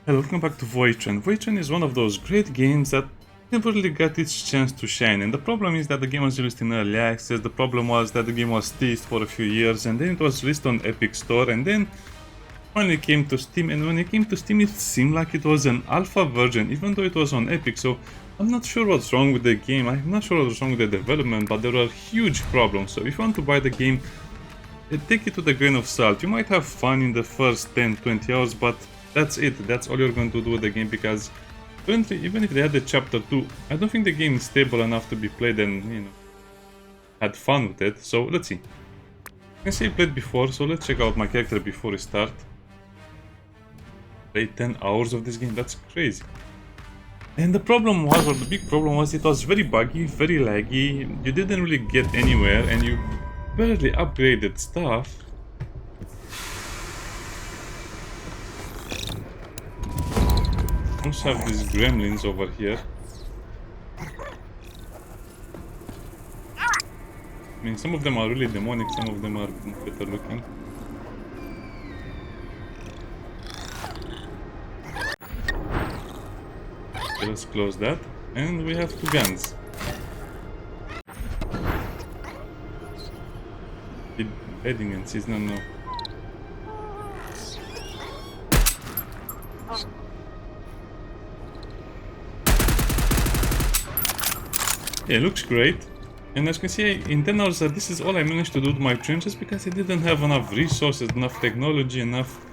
Hello, welcome back to Voidtrain. Voidtrain is one of those great games that never really got its chance to shine, and the problem is that the game was released in early access. The problem was that the game was teased for a few years, and then it was released on Epic Store, and then finally came to Steam. And when it came to Steam, it seemed like it was an alpha version, even though it was on Epic. So I'm not sure what's wrong with the game. I'm not sure what's wrong with the development, but there are huge problems. So if you want to buy the game, take it with a grain of salt. You might have fun in the first 10-20 hours, but that's it. That's all you're going to do with the game, because currently, even if they had the chapter 2, I don't think the game is stable enough to be played and, had fun with it. So let's see. I can see I played before, so let's check out my character before we start. Played 10 hours of this game, that's crazy. And the problem was, or the big problem was, it was very buggy, very laggy. You didn't really get anywhere, and you barely upgraded stuff. We also have these gremlins over here. I mean, some of them are really demonic, some of them are better looking. Okay, let's close that. And we have two guns. Heading and season, no. Yeah, it looks great. And as you can see, in 10 hours, this is all I managed to do with my train, just because I didn't have enough resources, enough technology, enough...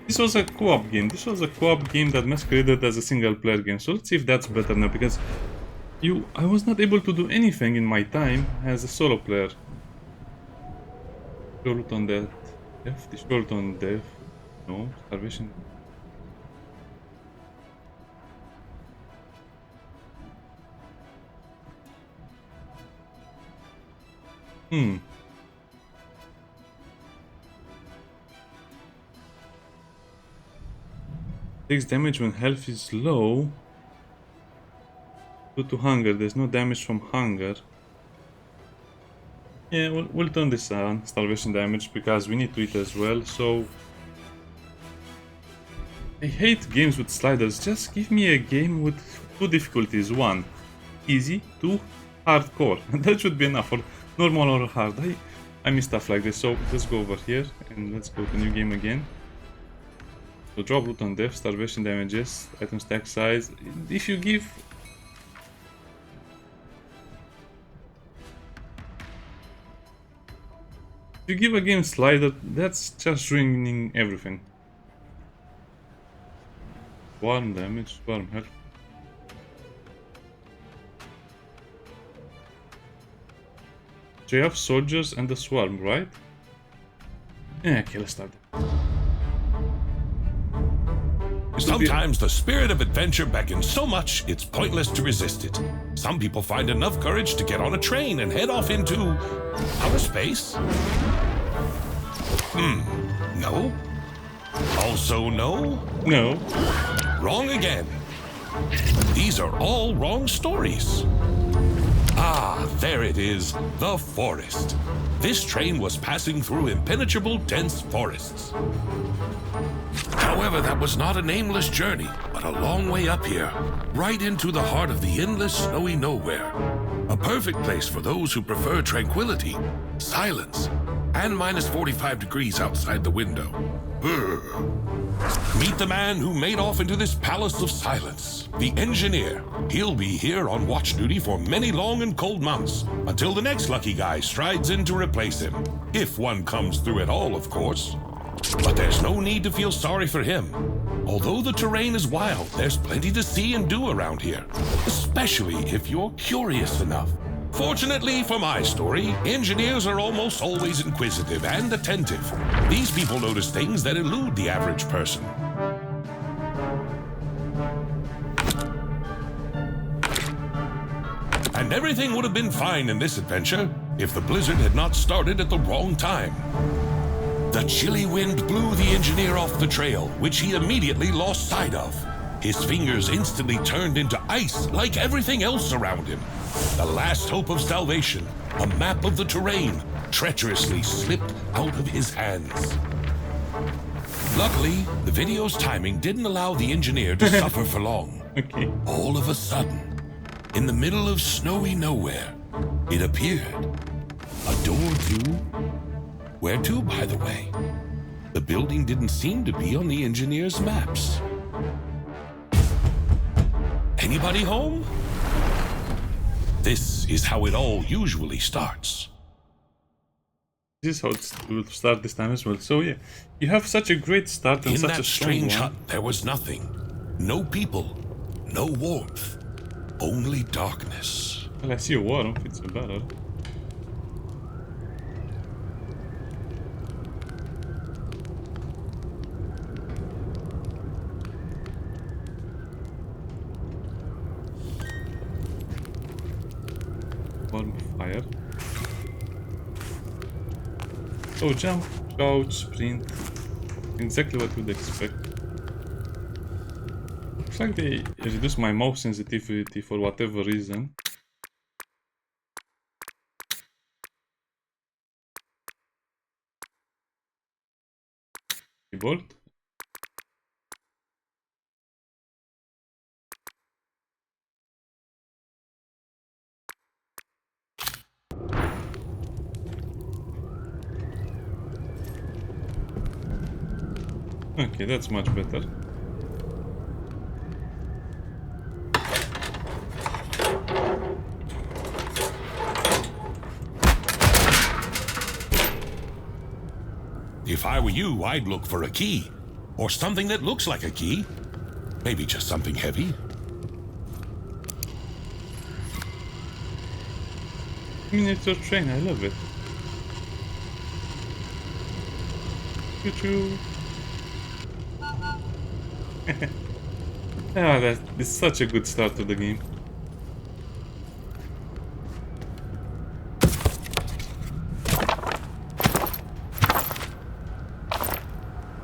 This was a co-op game. This was a co-op game that masqueraded as a single-player game. So let's see if that's better now, because I was not able to do anything in my time as a solo player. Short on that. Death? Short on death. No. Starvation. Takes damage when health is low. Due to hunger. There's no damage from hunger. Yeah, we'll turn this on. Starvation damage, because we need to eat as well. So I hate games with sliders. Just give me a game with two difficulties. 1, easy. 2, hardcore. That should be enough. For normal or hard. I miss stuff like this. So let's go over here and let's go to new game again. So drop loot on death, starvation damages, item stack size. If you give... If you give a game slider, that's just ruining everything. Swarm damage, swarm health. So you have soldiers and the swarm, right? Yeah, okay, let's start. Sometimes the spirit of adventure beckons so much it's pointless to resist it. Some people find enough courage to get on a train and head off into outer space. No. Also no. No. Wrong again. These are all wrong stories. Ah, there it is, the forest. This train was passing through impenetrable, dense forests. However, that was not a nameless journey, but a long way up here, right into the heart of the endless snowy nowhere. A perfect place for those who prefer tranquility, silence, and minus 45 degrees outside the window. Meet the man who made off into this palace of silence, the engineer. He'll be here on watch duty for many long and cold months, until the next lucky guy strides in to replace him. If one comes through at all, of course. But there's no need to feel sorry for him. Although the terrain is wild, there's plenty to see and do around here, especially if you're curious enough. Fortunately for my story, engineers are almost always inquisitive and attentive. These people notice things that elude the average person. And everything would have been fine in this adventure if the blizzard had not started at the wrong time. The chilly wind blew the engineer off the trail, which he immediately lost sight of. His fingers instantly turned into ice like everything else around him. The last hope of salvation, a map of the terrain, treacherously slipped out of his hands. Luckily, the video's timing didn't allow the engineer to suffer for long. Okay. All of a sudden, in the middle of snowy nowhere, it appeared. A door to... Where to, by the way? The building didn't seem to be on the engineer's maps. Anybody home? This is how it all usually starts. This is how it will start this time as well. So yeah, you have such a great start and In such that a strong strange one. hut, there was nothing. No people. No warmth. Only darkness. Well, I see a warmth, it's better. Warm fire. Oh, jump, crouch, sprint. Exactly what you'd expect. Looks like they reduced my mouse sensitivity for whatever reason. Keyboard. Okay, that's much better. If I were you, I'd look for a key. Or something that looks like a key. Maybe just something heavy. Miniature train, I love it. Choo-choo. Ah, that is such a good start to the game.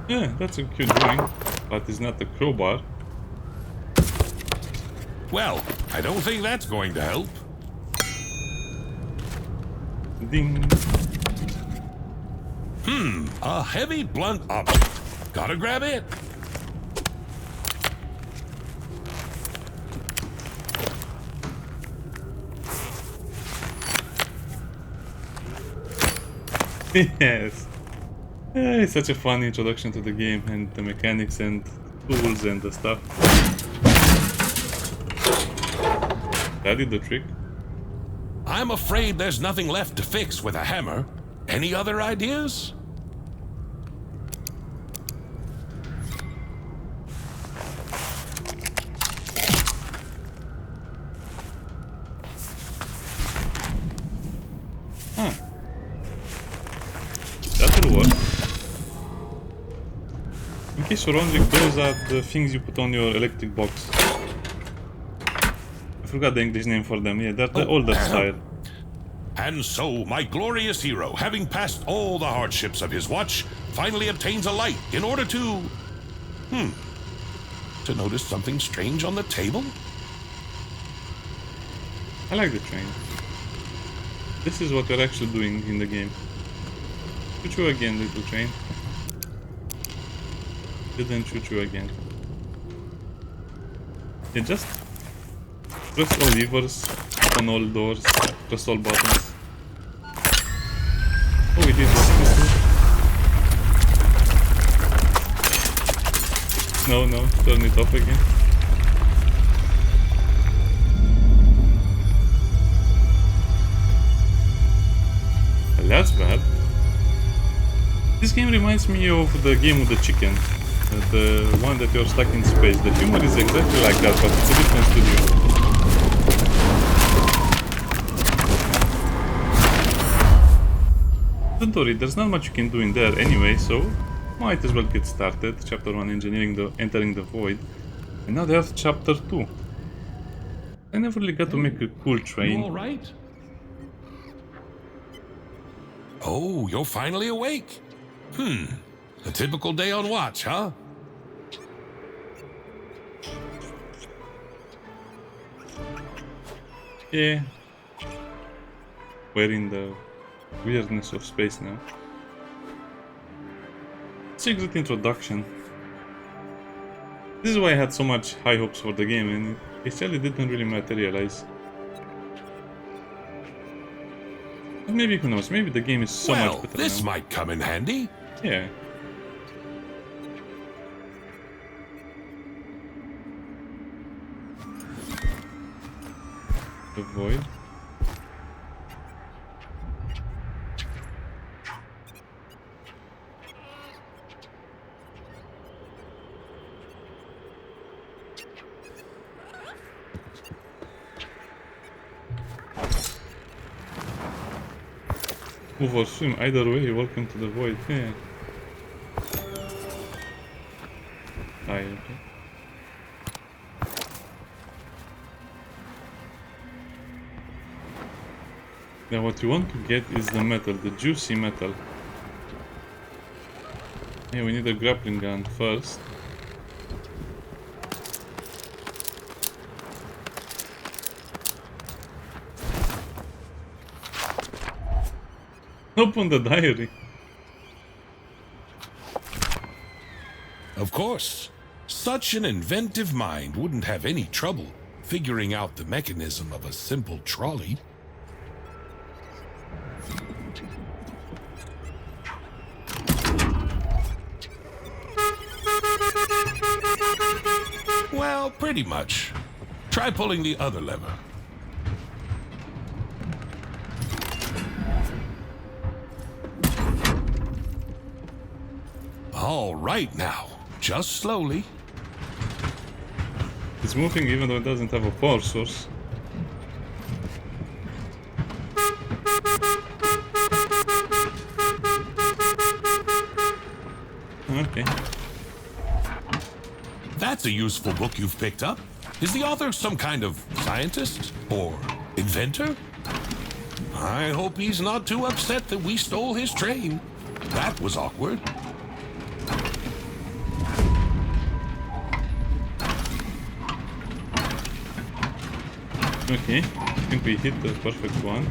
Yeah, that's a cute drawing, but it's not a crowbar. Well, I don't think that's going to help. Ding. A heavy blunt object. Gotta grab it. Yes. It's such a fun introduction to the game and the mechanics and tools and the stuff. That did the trick. I'm afraid there's nothing left to fix with a hammer. Any other ideas? Huh. That will work. In case you're wondering, those are the things you put on your electric box. I forgot the English name for them. Yeah, they're the older style. And so, my glorious hero, having passed all the hardships of his watch, finally obtains a light in order to... to notice something strange on the table? I like the train. This is what you're actually doing in the game. Choo-choo again, little train. Didn't choo-choo again. Yeah, just press all levers on all doors, press all buttons. Oh, we did this. No, turn it off again. Well, that's bad. This game reminds me of the game with the chicken. The one that you're stuck in space. The humor is exactly like that, but it's a different studio. Don't worry, there's not much you can do in there anyway, so might as well get started. Chapter 1, entering the void. And now they have chapter 2. I never really got to make a cool train. You all right? Oh, you're finally awake. A typical day on watch, huh? Yeah. We're in the weirdness of space now. It's a great introduction. This is why I had so much high hopes for the game, and it actually didn't really materialize. But maybe, who knows, maybe the game is so much better this now. might come in handy. Yeah. The void. Move or swim, either way, welcome to the void. Yeah. Okay. Now what you want to get is the metal, the juicy metal. Yeah, we need a grappling gun first. Open the diary. Of course. Such an inventive mind wouldn't have any trouble figuring out the mechanism of a simple trolley. Well, pretty much. Try pulling the other lever. All right now, just slowly. It's moving even though it doesn't have a power source. Okay. That's a useful book you've picked up. Is the author some kind of scientist or inventor? I hope he's not too upset that we stole his train. That was awkward. Okay, I think we hit the perfect one.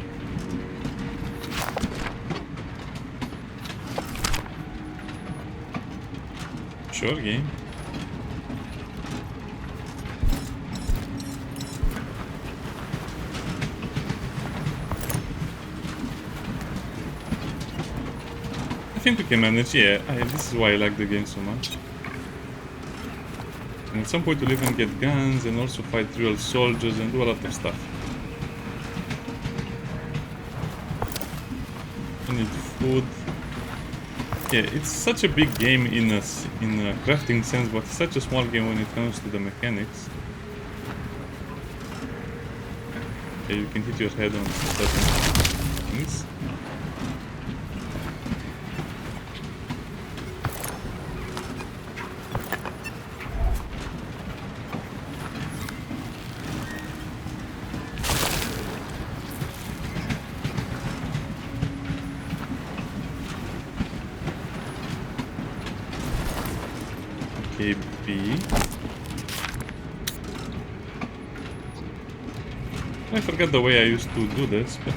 Sure game. I think we can manage, yeah, this is why I like the game so much. And at some point we'll even get guns and also fight real soldiers and do a lot of stuff. I need food. Yeah, it's such a big game in a crafting sense, but it's such a small game when it comes to the mechanics. Yeah, you can hit your head on certain things. B. I forgot the way I used to do this, but...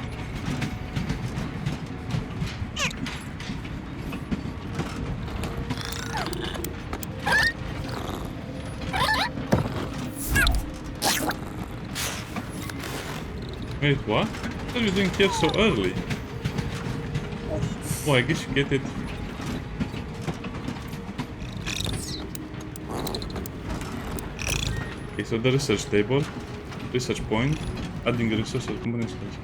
Wait, what? What are you doing here so early? Oh, I guess you get it. Okay, so the research table, research point, adding resources combinations.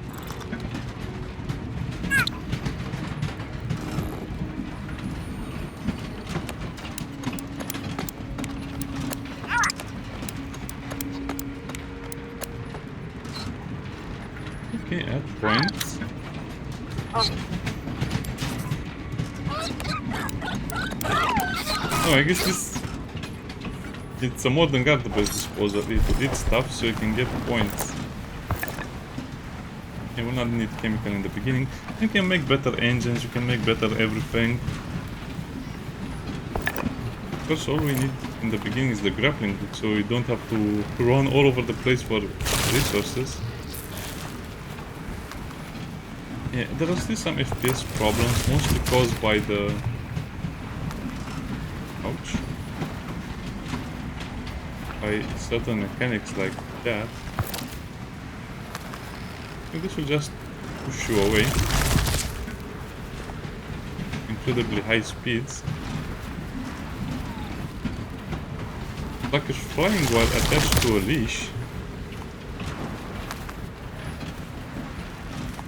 Okay, add points. Oh, I guess this... It's a modern garbage disposal. You did stuff so you can get points. You will not need chemical in the beginning. You can make better engines, you can make better everything. Of course, all we need in the beginning is the grappling hook, so you don't have to run all over the place for resources. Yeah, there are still some FPS problems, mostly caused by the Ouch. By certain mechanics like that. I think this will just push you away. Incredibly high speeds. Like it's flying while attached to a leash.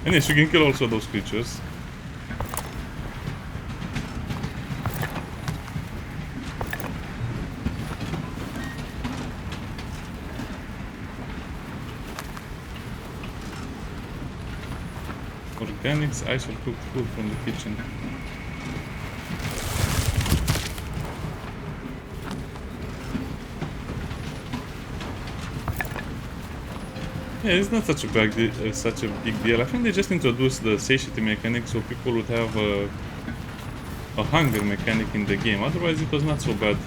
And yes, you can kill also those creatures. Organics, ice or cooked food from the kitchen. Yeah, it's not such a big deal. I think they just introduced the satiety mechanic so people would have a hunger mechanic in the game. Otherwise, it was not so bad.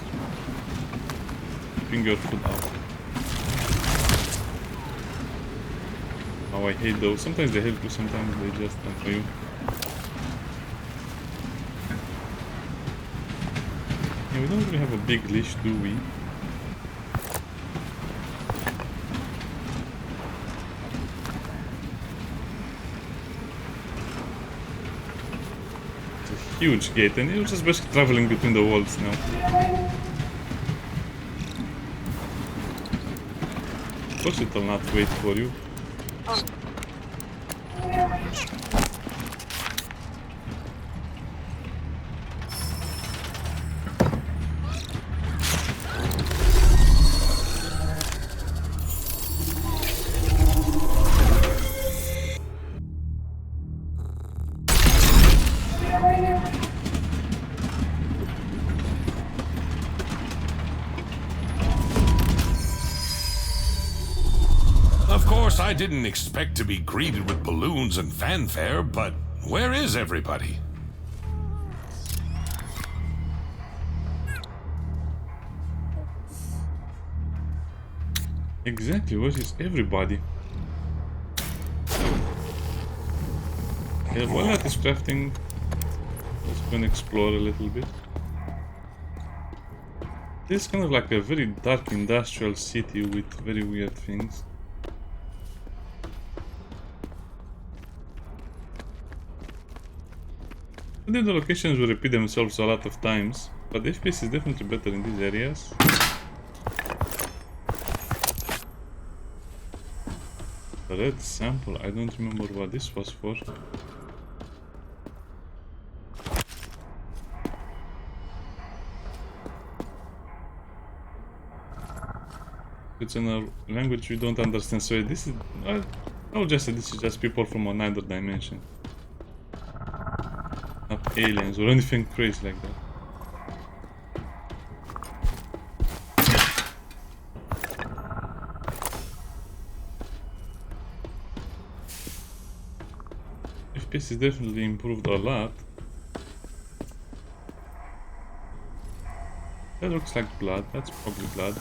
Keeping your food out. Oh, I hate those. Sometimes they help you, sometimes they just annoy you. Yeah, we don't really have a big leash, do we? Huge gate, and you're just basically traveling between the worlds now. Of course it will not wait for you. I didn't expect to be greeted with balloons and fanfare, but where is everybody? Exactly, where is everybody? Yeah, while that is crafting, let's go and explore a little bit. This is kind of like a very dark industrial city with very weird things. I think the locations will repeat themselves a lot of times, but the FPS is definitely better in these areas. The red sample, I don't remember what this was for. It's in a language we don't understand, so this is... I would just say this is just people from another dimension. Not aliens or anything crazy like that. FPS is definitely improved a lot. That looks like blood, that's probably blood.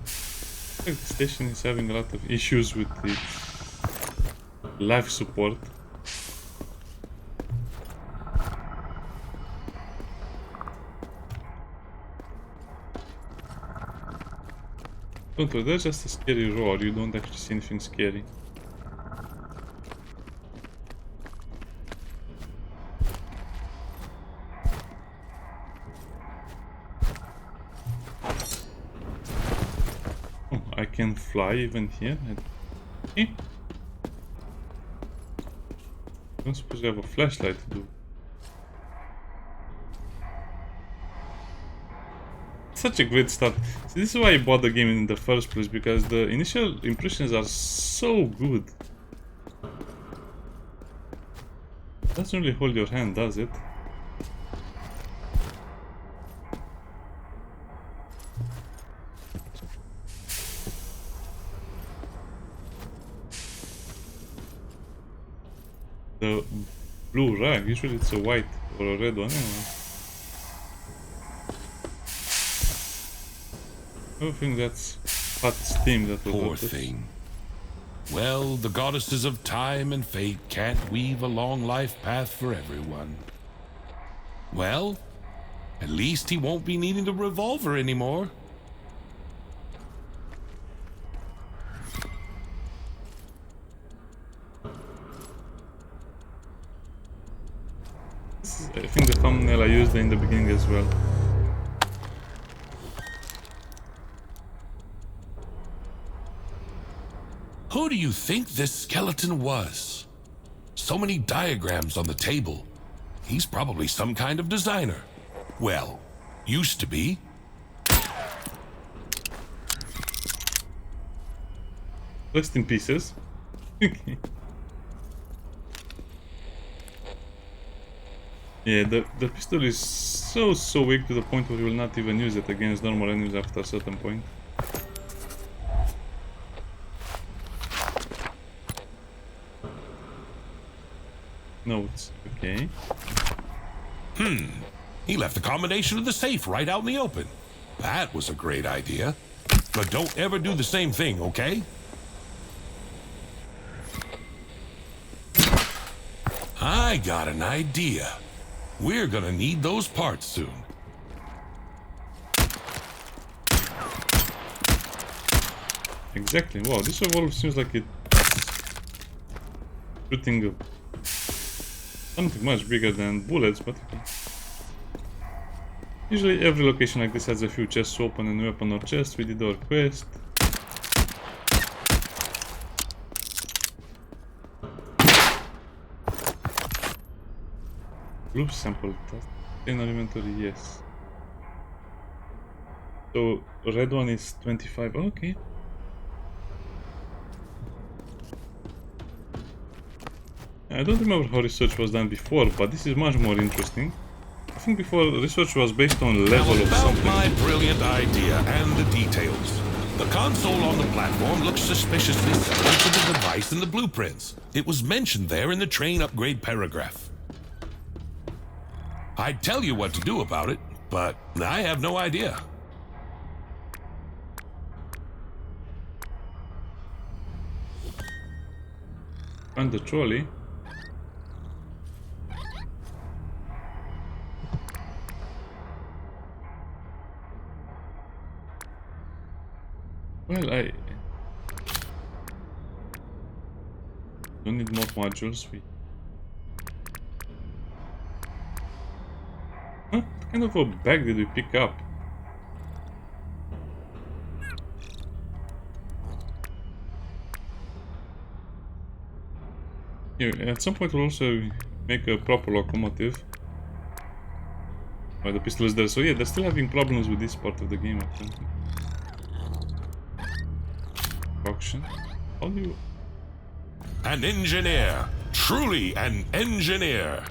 Looks like the station is having a lot of issues with its life support. Don't worry, that's just a scary roar, you don't actually see anything scary. Oh, I can fly even here. Okay. I'm supposed to have a flashlight to do. Such a great start. See, this is why I bought the game in the first place, because the initial impressions are so good. Doesn't really hold your hand, does it? The blue rag, usually it's a white or a red one. Anyway. I think that's hot steam that will Poor thing. Well, the goddesses of time and fate can't weave a long life path for everyone. Well, At least he won't be needing the revolver anymore. This is, I think, the thumbnail I used in the beginning as well. Who do you think this skeleton was? So many diagrams on the table. He's probably some kind of designer. Well, used to be. Rest in pieces. Okay. Yeah, the pistol is so weak to the point where you will not even use it against normal enemies after a certain point. Notes, okay. He left the combination of the safe right out in the open. That was a great idea. But don't ever do the same thing, okay? I got an idea. We're gonna need those parts soon. Exactly. Wow, this revolver seems like it's shooting something much bigger than bullets, but okay. Usually every location like this has a few chests to open, and weapon or chest. We did our quest. Blue sample test. In our inventory, yes. So red one is 25. Okay. I don't remember how research was done before, but this is much more interesting. I think before research was based on level of something. My brilliant idea and the details. The console on the platform looks suspiciously similar to the device in the blueprints. It was mentioned there in the train upgrade paragraph. I'd tell you what to do about it, but I have no idea. And the trolley. Well, I don't need more modules. What kind of a bag did we pick up? Here, at some point we'll also make a proper locomotive. Oh, the pistol is there, so yeah, they're still having problems with this part of the game, I think. Auction. How do you... An engineer. Truly an engineer.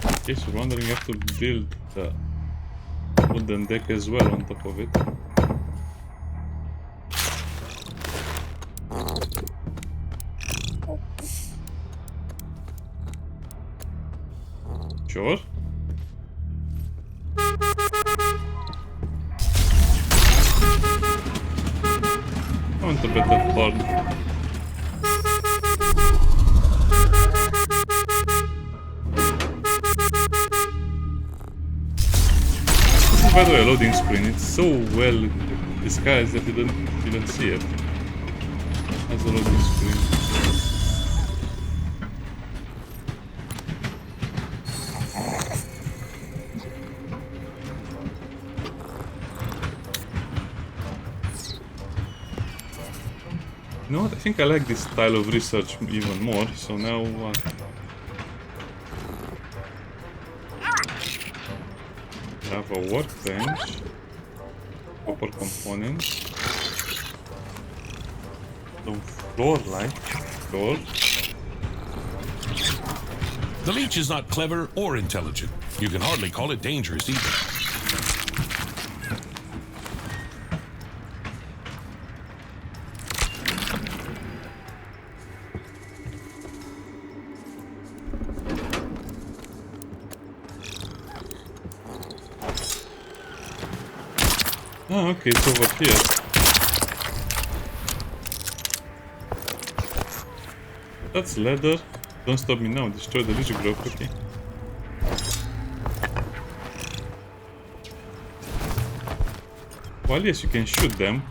Okay, so wondering have to build the wooden deck as well on top of it. Sure. I want a better horn. This is, by the way, a loading screen. It's so well disguised that you don't even see it as a loading screen. You know what, I think I like this style of research even more, so now what? We have a workbench, copper components, some floor light, door. The leech is not clever or intelligent. You can hardly call it dangerous either. Ah, okay, it's over here. That's leather. Don't stop me now. Destroy the lychee grove. Okay. Well, yes, you can shoot them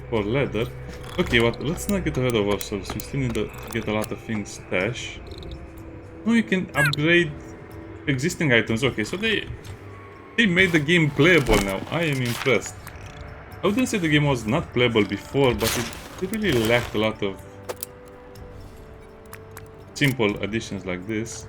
for leather. Okay, what? Let's not get ahead of ourselves. We still need to get a lot of things stashed. Oh, you can upgrade existing items. Okay, so they made the game playable now. I am impressed. I wouldn't say the game was not playable before, but it really lacked a lot of simple additions like this.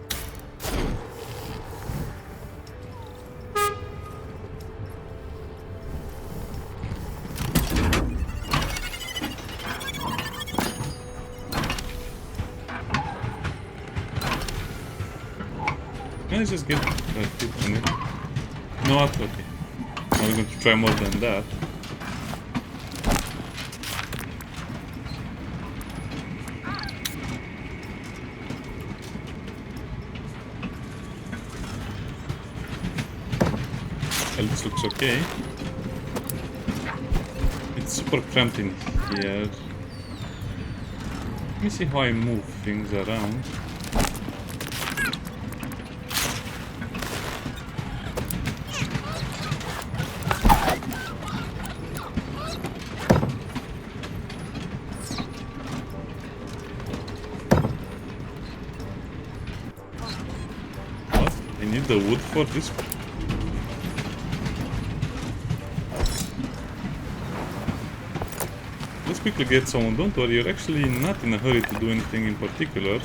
Let's just get that hit on it. No, what? Okay. Now we're going to try more than that. Well, this looks okay. It's super cramped in here. Let me see how I move things around. The wood for this. Let's quickly get someone. Don't worry, you're actually not in a hurry to do anything in particular.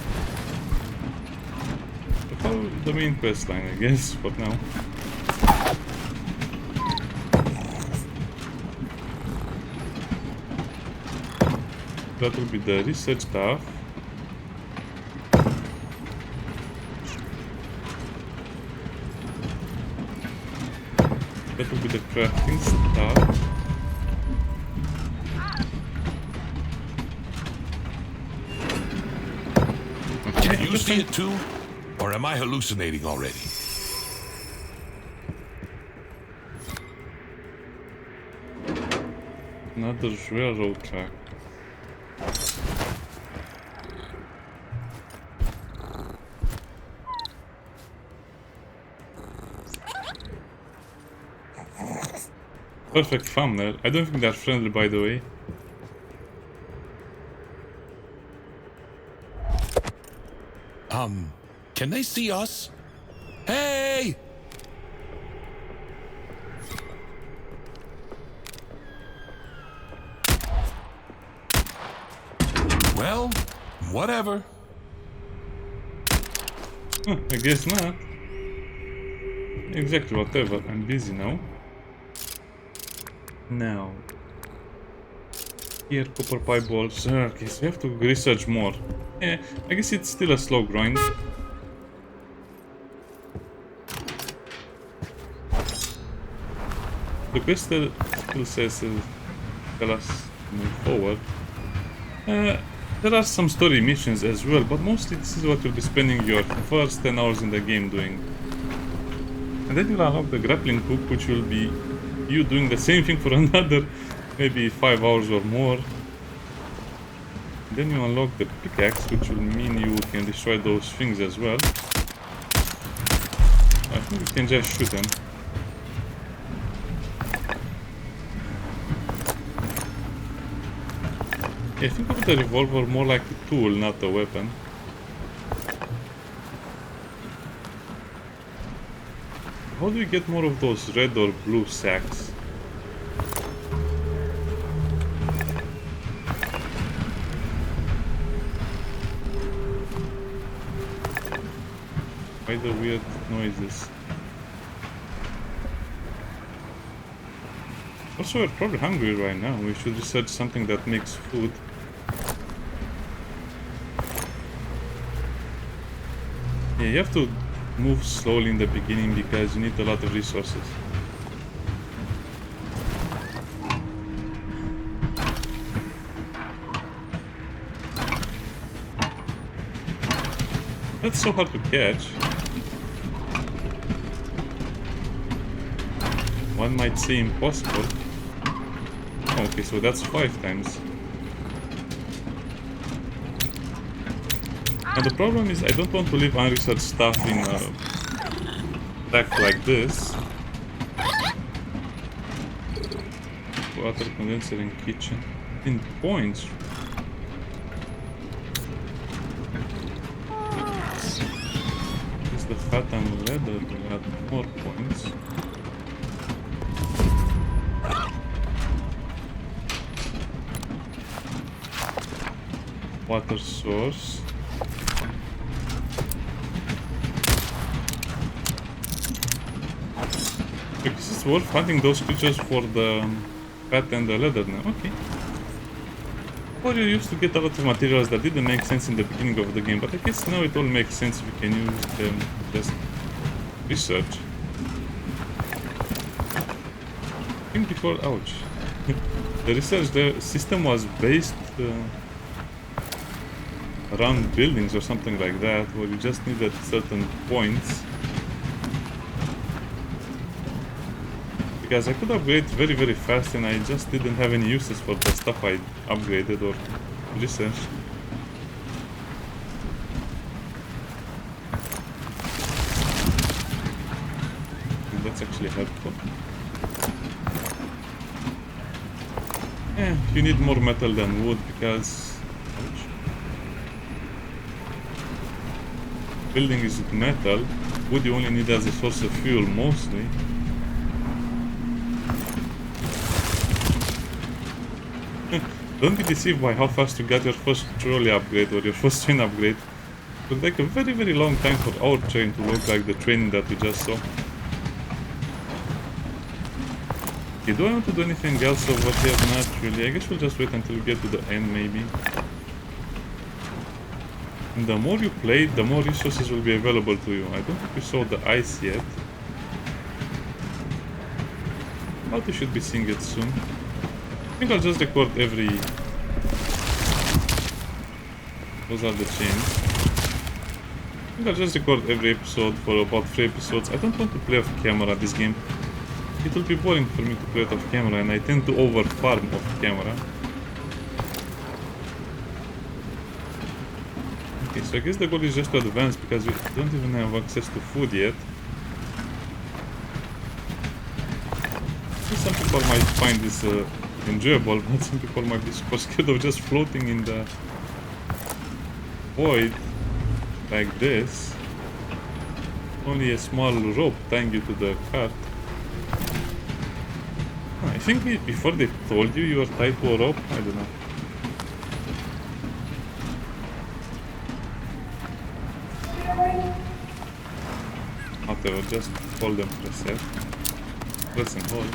Follow the main quest line, I guess, for now. That will be the research stuff. That will be the crafting stuff. Can you see it too? Or am I hallucinating already? Another railroad track. Perfect thumbnail. I don't think they're friendly, by the way. Can they see us? Hey! Well, whatever. Huh, I guess not. Exactly, whatever. I'm busy now. Now. Here, copper pipe balls. Okay, so we have to research more. Yeah, I guess it's still a slow grind. The quest still says tell us to move forward. There are some story missions as well, but mostly this is what you'll be spending your first 10 hours in the game doing. And then you'll unlock the grappling hook, which will be you doing the same thing for another maybe 5 hours or more. Then you unlock the pickaxe, which will mean you can destroy those things as well. I think we can just shoot them. Yeah, think of the revolver more like a tool, not a weapon. How do we get more of those red or blue sacks? Why the weird noises? Also, we're probably hungry right now. We should research something that makes food. Yeah, you have to move slowly in the beginning because you need a lot of resources. That's so hard to catch. One might say impossible. Okay, so that's 5 times. And the problem is I don't want to leave unresearched stuff in a rack like this. Water condenser in kitchen. In points. Is the fat and leather will add more points. Water source. Because it's worth hunting those creatures for the fat and the leather now. Okay. Or you used to get a lot of materials that didn't make sense in the beginning of the game, but I guess now it all makes sense if you can use them just research. I think before, ouch. The research the system was based around buildings or something like that, where you just needed certain points. Because I could upgrade very, very fast and I just didn't have any uses for the stuff I upgraded or researched. And that's actually helpful. You need more metal than wood because... ouch. Building is metal. Wood you only need as a source of fuel mostly. Don't be deceived by how fast you got your first trolley upgrade or your first train upgrade. It would take a very, very long time for our train to look like the train that we just saw. Okay, do I want to do anything else over here? Not really. I guess we'll just wait until we get to the end, maybe. And the more you play, the more resources will be available to you. I don't think we saw the ice yet. But we should be seeing it soon. I think I'll just record every... those are the chains. I think I'll just record every episode for about 3 episodes. I don't want to play off camera this game. It will be boring for me to play it off camera and I tend to over farm off camera. Okay, so I guess the goal is just to advance because we don't even have access to food yet. Some people might find this enjoyable, but some people might be super scared of just floating in the void like this. Only a small rope tying you to the cart. I think before they told you were tied to a rope, I don't know. Whatever, just hold them for a sec. Press and hold.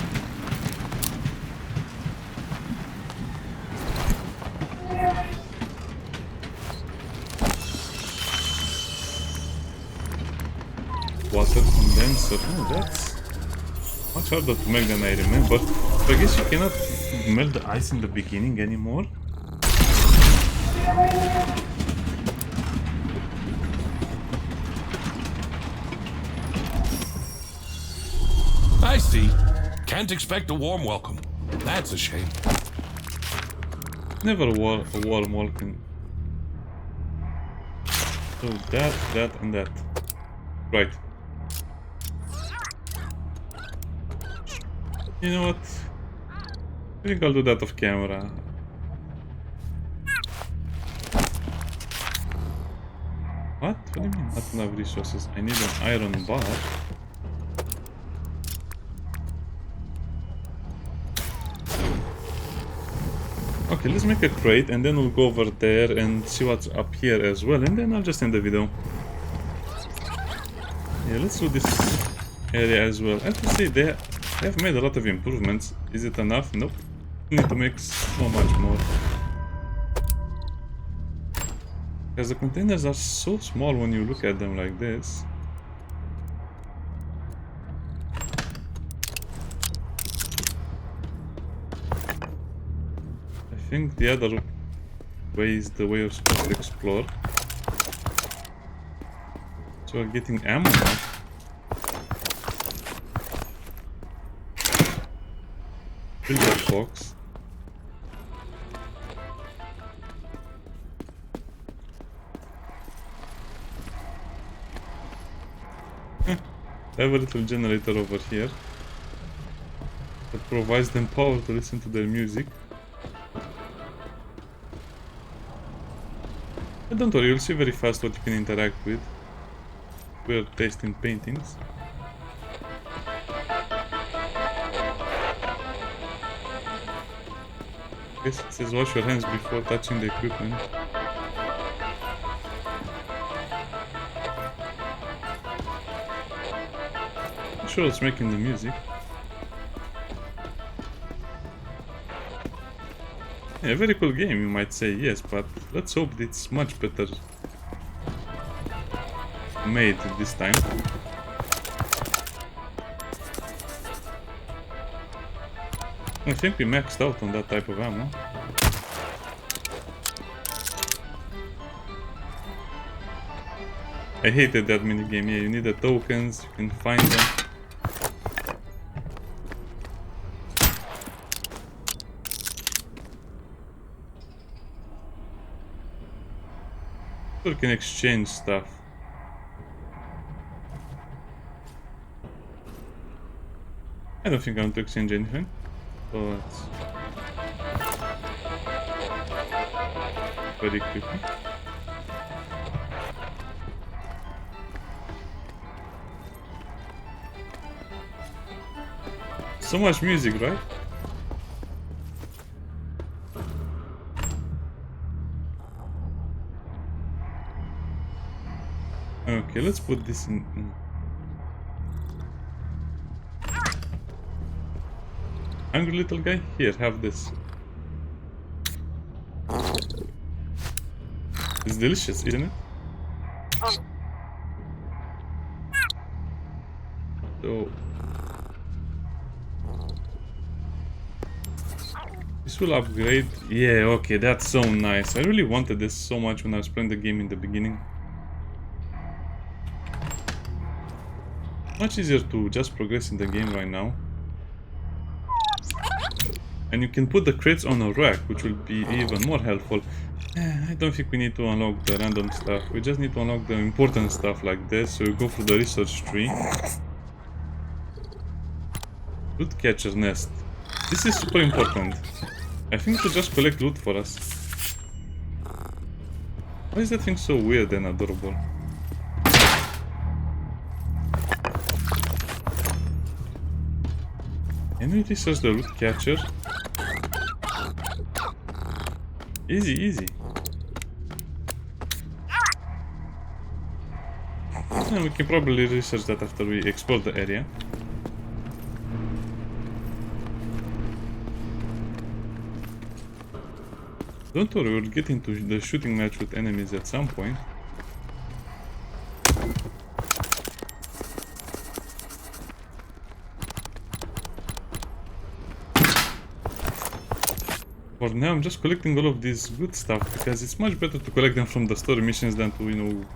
Water condenser. Oh, that's much harder to make than I remember. So I guess you cannot melt the ice in the beginning anymore. I see. Can't expect a warm welcome. That's a shame. Never a warm welcome. So that, and that. Right. You know what? I think I'll do that off camera. What? What do you mean? Not enough resources. I need an iron bar. Okay, let's make a crate and then we'll go over there and see what's up here as well, and then I'll just end the video. Yeah, let's do this area as well. I have to say they have made a lot of improvements. Is it enough? Nope. Need to make so much more. Because the containers are so small when you look at them like this. I think the other way is the way you're supposed to explore. So we're getting ammo now. box. I have a little generator over here that provides them power to listen to their music. But don't worry, you'll see very fast what you can interact with. We're tasting paintings. Yes, it says wash your hands before touching the equipment. Not sure what's making the music. Yeah, a very cool game, you might say, yes, but let's hope it's much better made this time. I think we maxed out on that type of ammo. I hated that minigame. Yeah, you need the tokens, you can find them. You can exchange stuff. I don't think I want to exchange anything. So that's very quickly. So much music, right? Okay, let's put this in. Hungry little guy? Here, have this. It's delicious, isn't it? So this will upgrade. Yeah, okay, that's so nice. I really wanted this so much when I was playing the game in the beginning. Much easier to just progress in the game right now. And you can put the crates on a rack, which will be even more helpful. I don't think we need to unlock the random stuff. We just need to unlock the important stuff like this. So we go for the research tree. Loot catcher nest. This is super important. I think it will just collect loot for us. Why is that thing so weird and adorable? Can we research the loot catcher? Easy, easy. And we can probably research that after we explore the area. Don't worry, we'll get into the shooting match with enemies at some point. For now, I'm just collecting all of this good stuff because it's much better to collect them from the story missions than to, you know,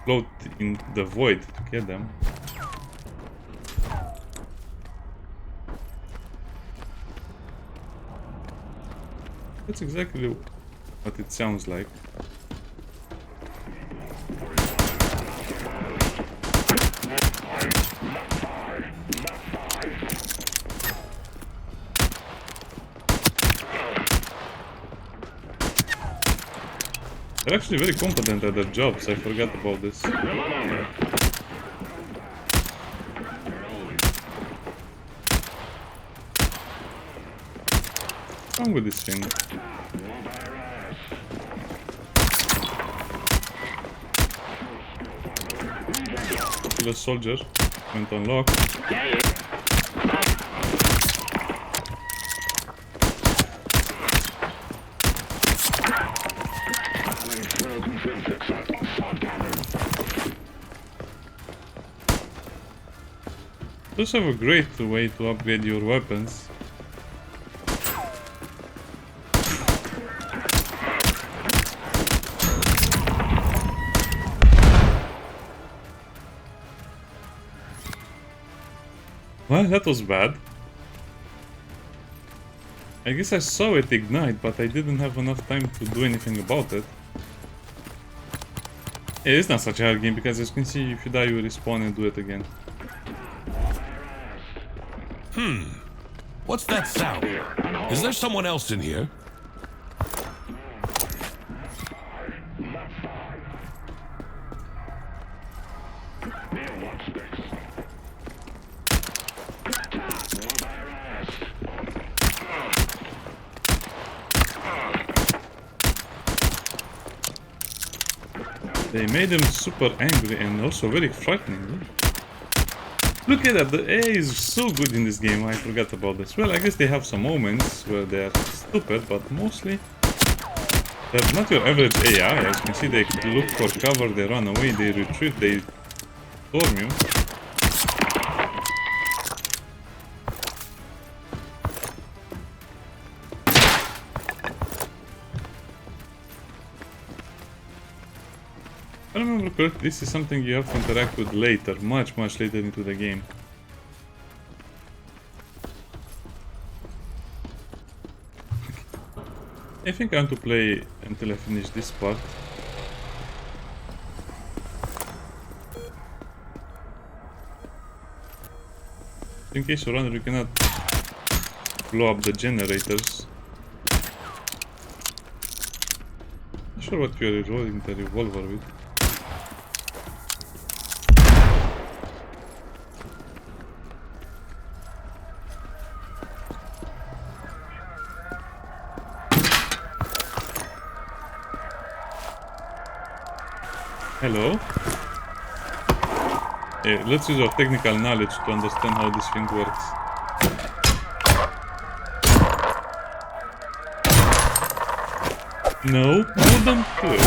float in the void to get them. That's exactly what it sounds like. They're actually very competent at their jobs, I forgot about this. What's wrong with this thing? The soldier went unlocked. Those have a great way to upgrade your weapons. Well, that was bad. I guess I saw it ignite, but I didn't have enough time to do anything about it. Yeah, it's not such a hard game because as you can see, if you die you respawn and do it again. What's that sound? Is there someone else in here? They made him super angry and also very frightening. Look at that, the AI is so good in this game, I forgot about this. Well, I guess they have some moments where they're stupid, but mostly they're not your average AI. As you can see, they look for cover, they run away, they retreat, they storm you. If I remember correctly, this is something you have to interact with later, much later into the game. I think I want to play until I finish this part. In case you run, you cannot blow up the generators. Not sure what you're reloading the revolver with. Hello? Yeah, let's use our technical knowledge to understand how this thing works. No, don't do it.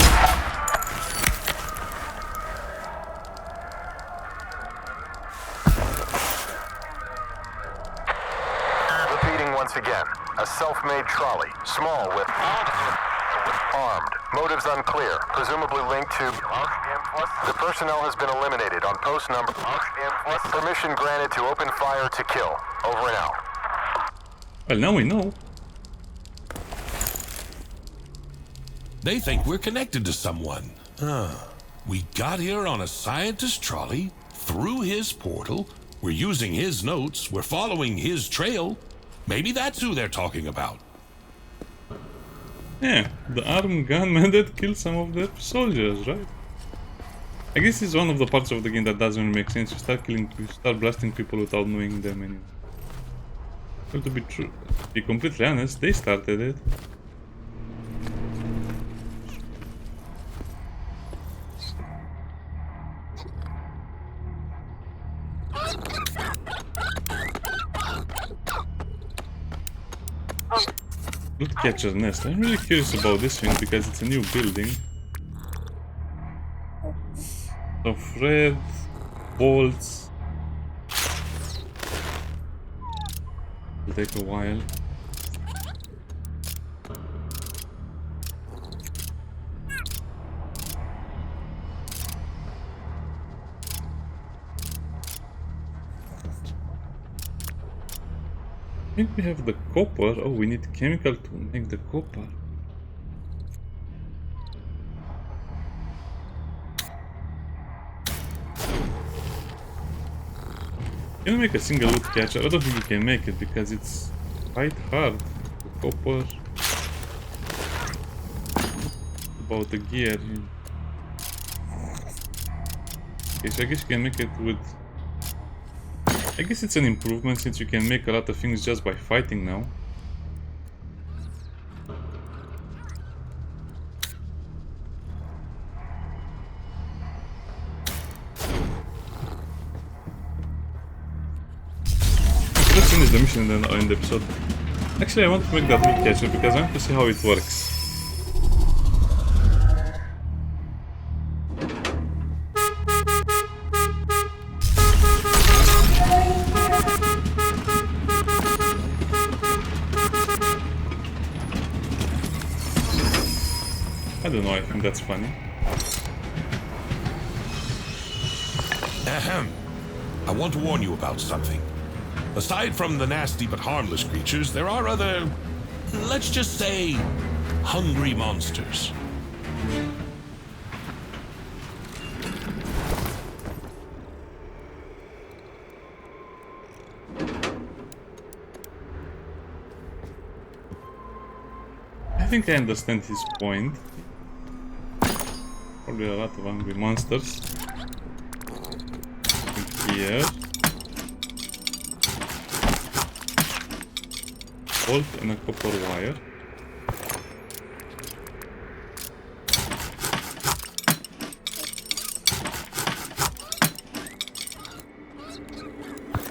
Repeating once again, a self-made trolley, small with armed. Motives unclear, presumably linked to... The personnel has been eliminated on post number... Permission granted to open fire to kill. Over and out. Well, now we know. They think we're connected to someone. We got here on a scientist trolley, through his portal, we're using his notes, we're following his trail. Maybe that's who they're talking about. Yeah, the armed gunman that killed some of the soldiers, right? I guess it's one of the parts of the game that doesn't really make sense. You start blasting people without knowing them anyway. Well, to be completely honest, they started it. Loot catcher nest. I'm really curious about this thing because it's a new building. So Fred, bolts. It'll take a while. I think we have the copper. Oh, we need chemical to make the copper. Can you make a single loot catcher? I don't think you can make it because it's quite hard. The copper. About the gear. Okay, so I guess you can make it with... I guess it's an improvement since you can make a lot of things just by fighting now. Let's finish the mission then in the episode. Actually, I want to make that loot catcher because I want to see how it works. I don't know, I think that's funny. Ahem. I want to warn you about something. Aside from the nasty but harmless creatures, there are other let's just say, hungry monsters. I think I understand his point. Probably a lot of hungry monsters. Here. Bolt and a copper wire.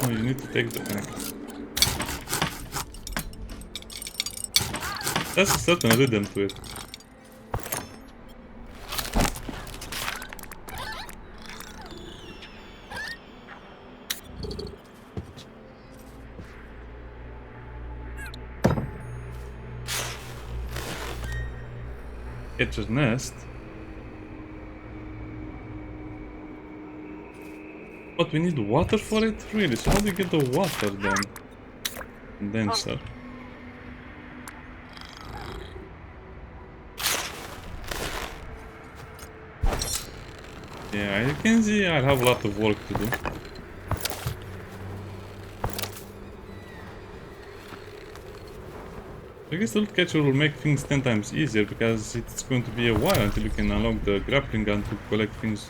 Oh, you need to take the tank. That's a certain rhythm to it. Catcher's nest. But we need water for it? Really? So how do you get the water then? Condenser. Yeah, you can see I'll have a lot of work to do. I guess the loot catcher will make things 10 times easier because it's going to be a while until you can unlock the grappling gun to collect things.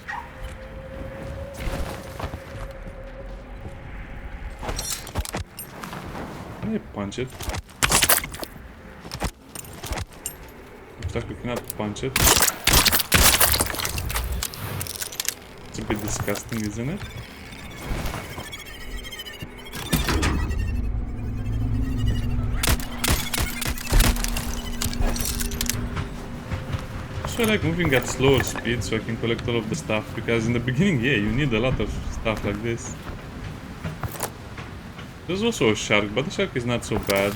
Can I punch it? Looks like we cannot punch it. It's a bit disgusting, isn't it? I like moving at slower speed so I can collect all of the stuff, because in the beginning, yeah, you need a lot of stuff like this. There's also a shark, but the shark is not so bad.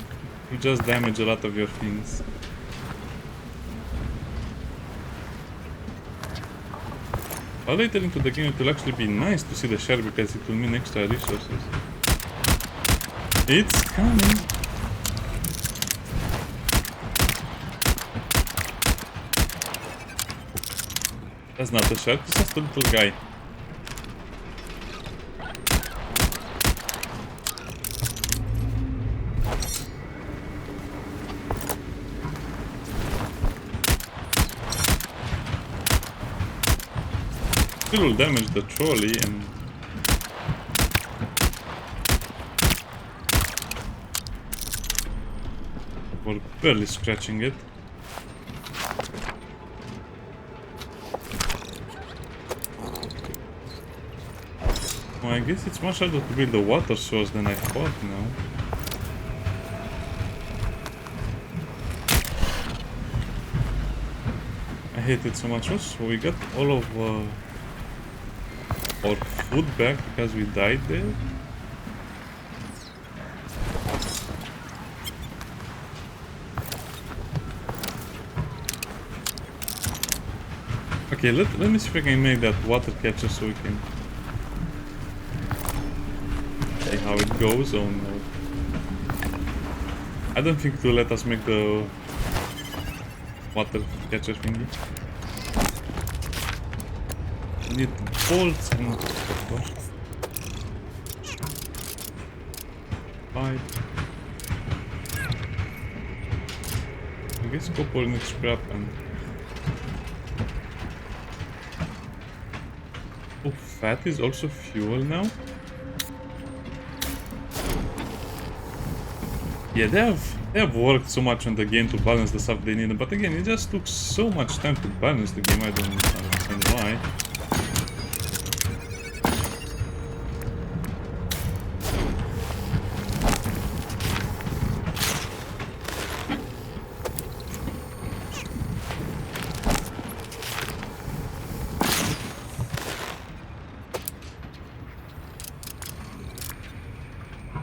You just damage a lot of your things. Later into the game it will actually be nice to see the shark because it will mean extra resources. It's coming! That's not a shark, it's just a little guy. Still will damage the trolley and... we're barely scratching it. Well, I guess it's much harder to build a water source than I thought now. I hate it so much. So we got all of our food back because we died there. Okay, let me see if I can make that water catcher so we can see how it goes. Oh no. I don't think it will let us make the water catcher thingy. We need bolts and copper. Pipe. I guess copper needs scrap and... oh, fat is also fuel now? Yeah, they have worked so much on the game to balance the stuff they needed, but again, it just took so much time to balance the game, I don't understand why.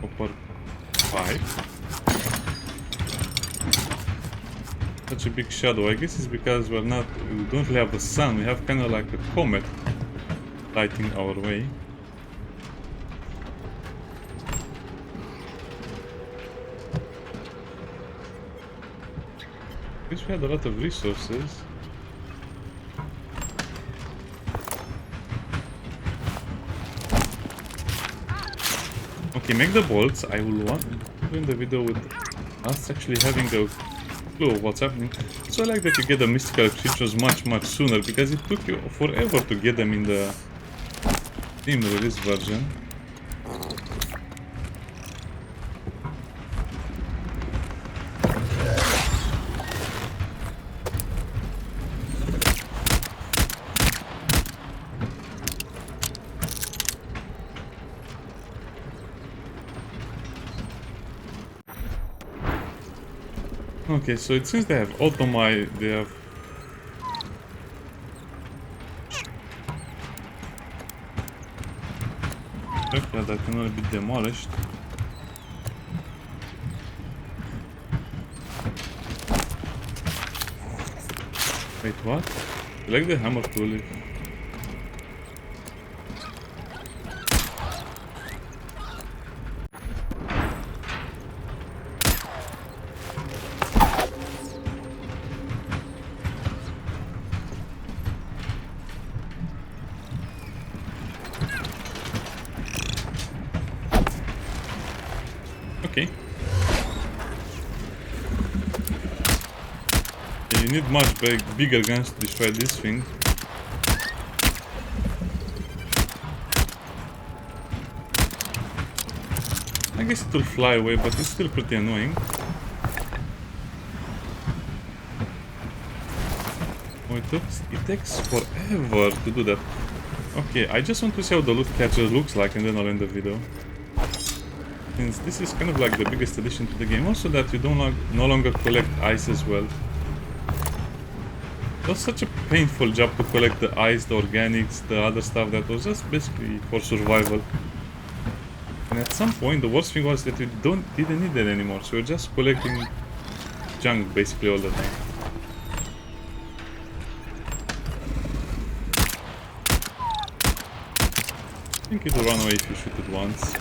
Copper pipe. Such a big shadow. I guess it's because we don't really have the sun. We have kind of like a comet lighting our way. Guess we had a lot of resources. Okay, make the bolts. I will want doing the video with us actually having a clue of what's happening. So I like that you get the mystical creatures much sooner, because it took you forever to get them in the Steam release version. Okay, so it seems they have they have... Okay, that can only be demolished. Wait, what? I like the hammer tool. Okay. You need much bigger guns to destroy this thing. I guess it will fly away, but it's still pretty annoying. Oh, it takes forever to do that. Okay, I just want to see how the loot catcher looks like, and then I'll end the video. Since this is kind of like the biggest addition to the game, also that you no longer collect ice as well. It was such a painful job to collect the ice, the organics, the other stuff that was just basically for survival. And at some point, the worst thing was that you didn't need it anymore, so you're just collecting junk basically all the time. I think it will run away if you shoot it once.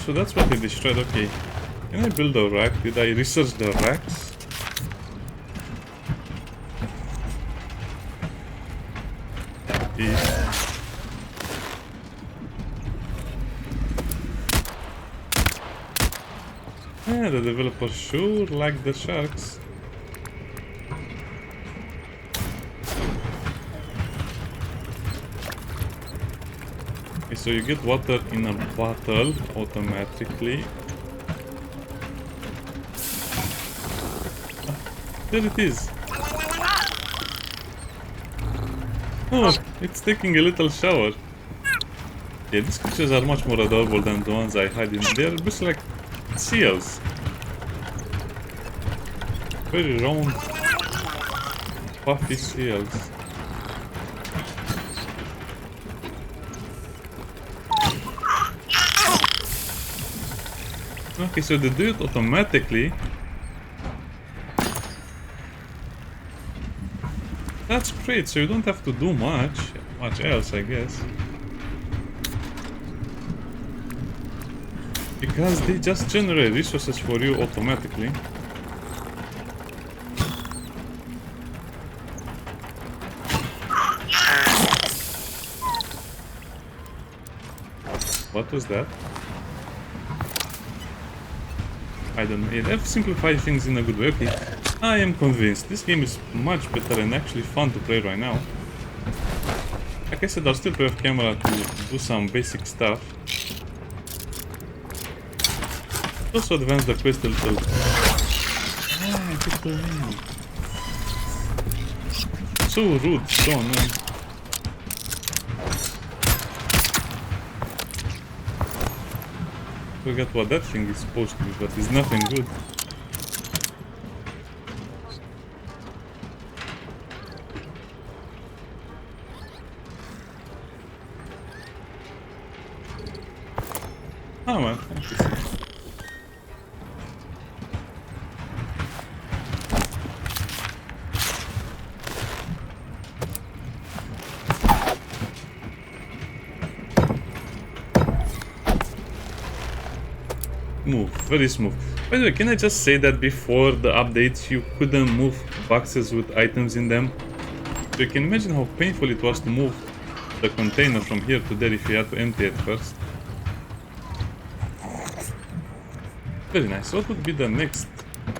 So that's what I destroyed. Okay, can I build a rack? Did I research the racks? Yeah, the developers sure like the sharks. So you get water in a bottle automatically. There it is. Oh, it's taking a little shower. Yeah, these creatures are much more adorable than the ones I had in. They're just like seals. Very round, puffy seals. Okay, so they do it automatically. That's great, so you don't have to do much else, I guess. Because they just generate resources for you automatically. What was that? I don't know, they've simplified things in a good way. Okay, I am convinced this game is much better and actually fun to play right now. Like I said, I'll still play off camera to do some basic stuff. Also advance the quest a little. Ah, get away. So rude, so annoying. Forget what that thing is supposed to be, but it's nothing good. Oh well, thank you. Move, very smooth. By the way, can I just say that before the updates you couldn't move boxes with items in them? So you can imagine how painful it was to move the container from here to there if you had to empty it first. Very nice. What would be the next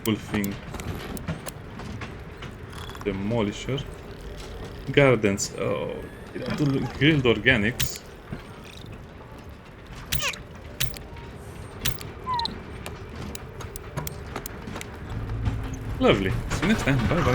cool thing? Demolisher. Gardens. Oh, grilled organics. Lovely. See you next time. Bye bye.